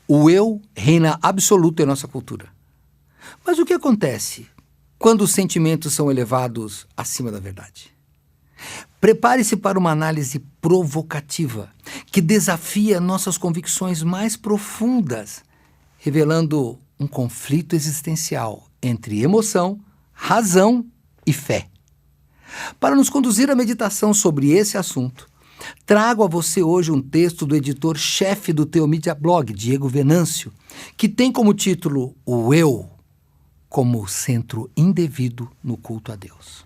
O eu reina absoluto em nossa cultura. Mas o que acontece quando os sentimentos são elevados acima da verdade? Prepare-se para uma análise provocativa que desafia nossas convicções mais profundas, revelando um conflito existencial entre emoção, razão e fé. Para nos conduzir à meditação sobre esse assunto, trago a você hoje um texto do editor-chefe do Teomídia Blog, Diego Venâncio, que tem como título O Eu como centro indevido no culto a Deus.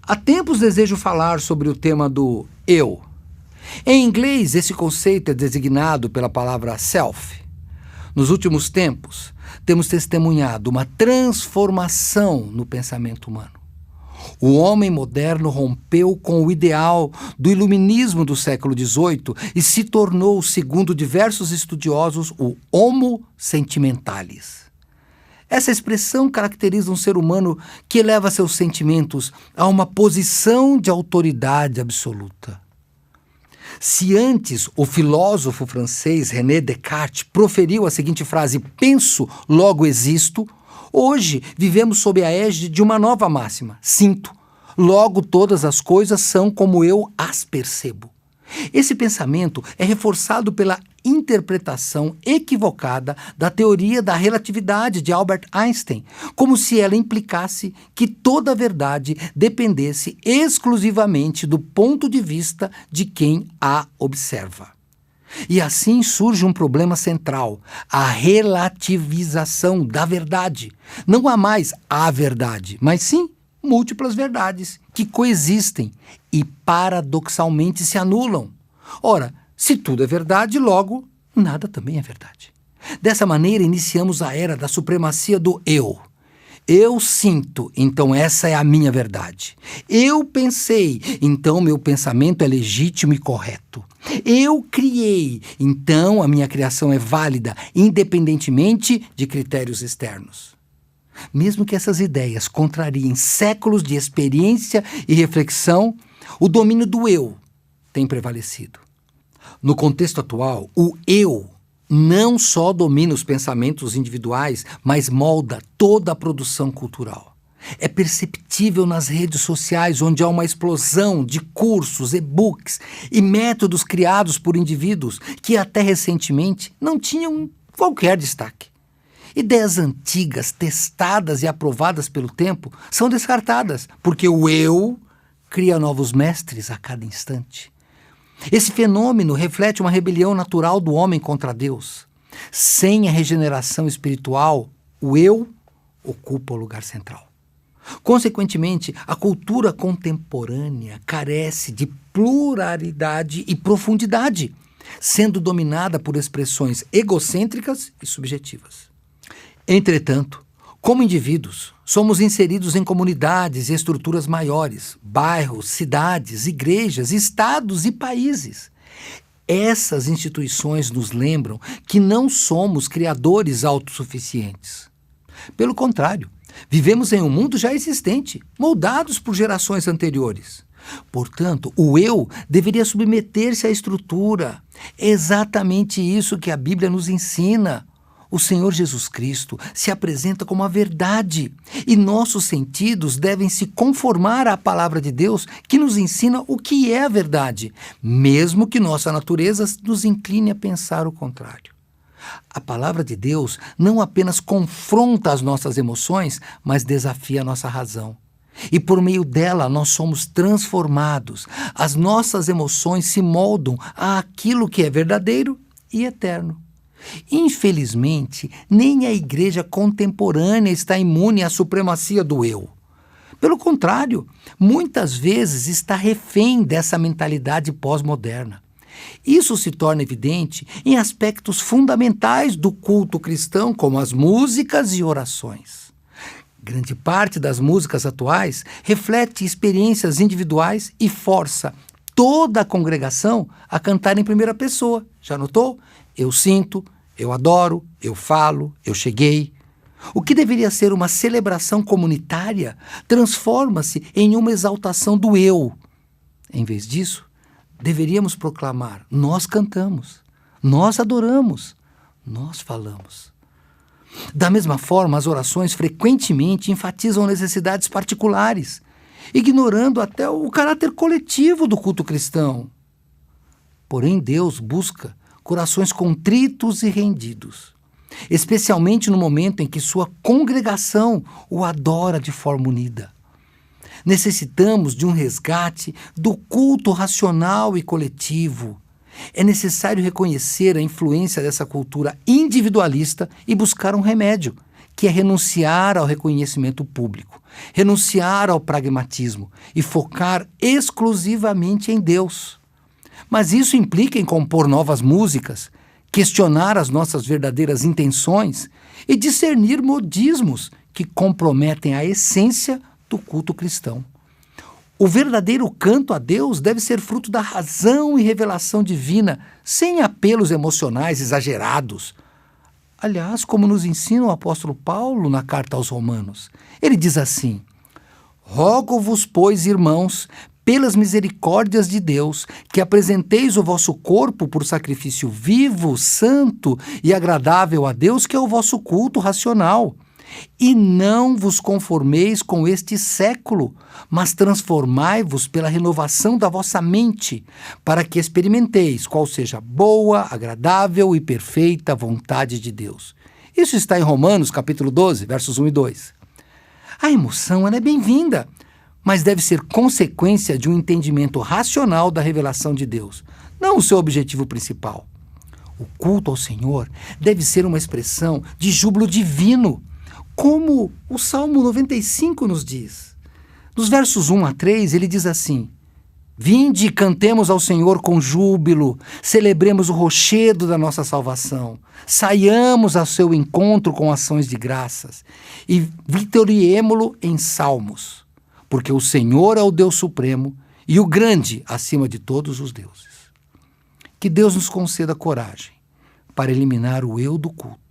Há tempos desejo falar sobre o tema do eu. Em inglês, esse conceito é designado pela palavra self. Nos últimos tempos, temos testemunhado uma transformação no pensamento humano. O homem moderno rompeu com o ideal do iluminismo do século XVIII e se tornou, segundo diversos estudiosos, o homo sentimentalis. Essa expressão caracteriza um ser humano que eleva seus sentimentos a uma posição de autoridade absoluta. Se antes o filósofo francês René Descartes proferiu a seguinte frase: penso, logo existo, hoje vivemos sob a égide de uma nova máxima: sinto, logo todas as coisas são como eu as percebo. Esse pensamento é reforçado pela interpretação equivocada da teoria da relatividade de Albert Einstein, como se ela implicasse que toda a verdade dependesse exclusivamente do ponto de vista de quem a observa. E assim surge um problema central: a relativização da verdade. Não há mais a verdade, mas sim múltiplas verdades que coexistem e paradoxalmente se anulam. Ora, se tudo é verdade, logo, nada também é verdade. Dessa maneira, iniciamos a era da supremacia do eu. Eu sinto, então essa é a minha verdade. Eu pensei, então meu pensamento é legítimo e correto. Eu criei, então a minha criação é válida, independentemente de critérios externos. Mesmo que essas ideias contrariem séculos de experiência e reflexão, o domínio do eu tem prevalecido. No contexto atual, o eu não só domina os pensamentos individuais, mas molda toda a produção cultural. É perceptível nas redes sociais, onde há uma explosão de cursos, e-books e métodos criados por indivíduos que até recentemente não tinham qualquer destaque. Ideias antigas, testadas e aprovadas pelo tempo, são descartadas, porque o eu cria novos mestres a cada instante. Esse fenômeno reflete uma rebelião natural do homem contra Deus. Sem a regeneração espiritual, o eu ocupa o lugar central. Consequentemente, a cultura contemporânea carece de pluralidade e profundidade, sendo dominada por expressões egocêntricas e subjetivas. Entretanto, como indivíduos, somos inseridos em comunidades e estruturas maiores, bairros, cidades, igrejas, estados e países. Essas instituições nos lembram que não somos criadores autossuficientes. Pelo contrário, vivemos em um mundo já existente, moldados por gerações anteriores. Portanto, o eu deveria submeter-se à estrutura. É exatamente isso que a Bíblia nos ensina. O Senhor Jesus Cristo se apresenta como a verdade e nossos sentidos devem se conformar à palavra de Deus, que nos ensina o que é a verdade, mesmo que nossa natureza nos incline a pensar o contrário. A palavra de Deus não apenas confronta as nossas emoções, mas desafia a nossa razão. E por meio dela nós somos transformados. As nossas emoções se moldam àquilo que é verdadeiro e eterno. Infelizmente, nem a igreja contemporânea está imune à supremacia do eu. Pelo contrário, muitas vezes está refém dessa mentalidade pós-moderna. Isso se torna evidente em aspectos fundamentais do culto cristão, como as músicas e orações. Grande parte das músicas atuais reflete experiências individuais e força toda a congregação a cantar em primeira pessoa. Já notou? Eu sinto, eu adoro, eu falo, eu cheguei. O que deveria ser uma celebração comunitária transforma-se em uma exaltação do eu. Em vez disso, deveríamos proclamar: nós cantamos, nós adoramos, nós falamos. Da mesma forma, as orações frequentemente enfatizam necessidades particulares, ignorando até o caráter coletivo do culto cristão. Porém, Deus busca corações contritos e rendidos, especialmente no momento em que sua congregação o adora de forma unida. Necessitamos de um resgate do culto racional e coletivo. É necessário reconhecer a influência dessa cultura individualista e buscar um remédio, que é renunciar ao reconhecimento público, renunciar ao pragmatismo e focar exclusivamente em Deus. Mas isso implica em compor novas músicas, questionar as nossas verdadeiras intenções e discernir modismos que comprometem a essência do culto cristão. O verdadeiro canto a Deus deve ser fruto da razão e revelação divina, sem apelos emocionais exagerados. Aliás, como nos ensina o apóstolo Paulo na carta aos Romanos, ele diz assim: rogo-vos, pois, irmãos, pelas misericórdias de Deus, que apresenteis o vosso corpo por sacrifício vivo, santo e agradável a Deus, que é o vosso culto racional. E não vos conformeis com este século, mas transformai-vos pela renovação da vossa mente, para que experimenteis qual seja a boa, agradável e perfeita vontade de Deus. Isso está em Romanos, capítulo 12, versos 1 e 2. A emoção ela é bem-vinda, mas deve ser consequência de um entendimento racional da revelação de Deus, não o seu objetivo principal. O culto ao Senhor deve ser uma expressão de júbilo divino, como o Salmo 95 nos diz. Nos versos 1 a 3, ele diz assim: vinde e cantemos ao Senhor com júbilo, celebremos o rochedo da nossa salvação, saiamos ao seu encontro com ações de graças e vitoriemo-lo em salmos, porque o Senhor é o Deus supremo e o grande acima de todos os deuses. Que Deus nos conceda coragem para eliminar o eu do culto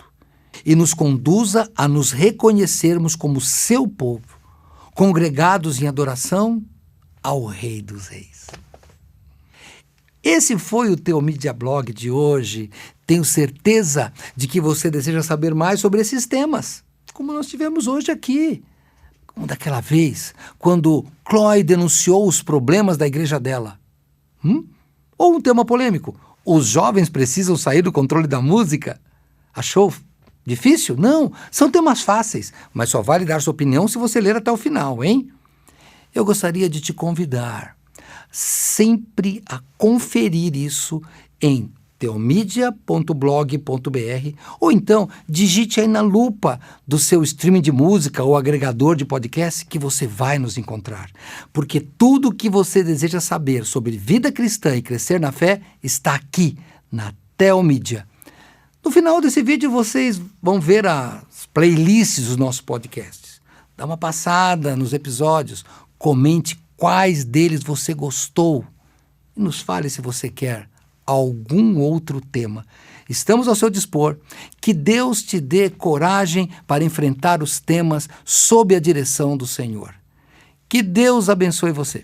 e nos conduza a nos reconhecermos como seu povo, congregados em adoração ao Rei dos Reis. Esse foi o Teomídia Blog de hoje. Tenho certeza de que você deseja saber mais sobre esses temas, como nós tivemos hoje aqui. Como daquela vez, quando Chloe denunciou os problemas da igreja dela. Ou um tema polêmico: os jovens precisam sair do controle da música? Achou difícil? Não, são temas fáceis, mas só vale dar sua opinião se você ler até o final, hein? Eu gostaria de te convidar sempre a conferir isso em teomídia.blog.br ou então digite aí na lupa do seu streaming de música ou agregador de podcast que você vai nos encontrar. Porque tudo o que você deseja saber sobre vida cristã e crescer na fé está aqui na Teomídia. No final desse vídeo vocês vão ver as playlists dos nossos podcasts. Dá uma passada nos episódios, comente quais deles você gostou e nos fale se você quer algum outro tema. Estamos ao seu dispor. Que Deus te dê coragem para enfrentar os temas sob a direção do Senhor. Que Deus abençoe você.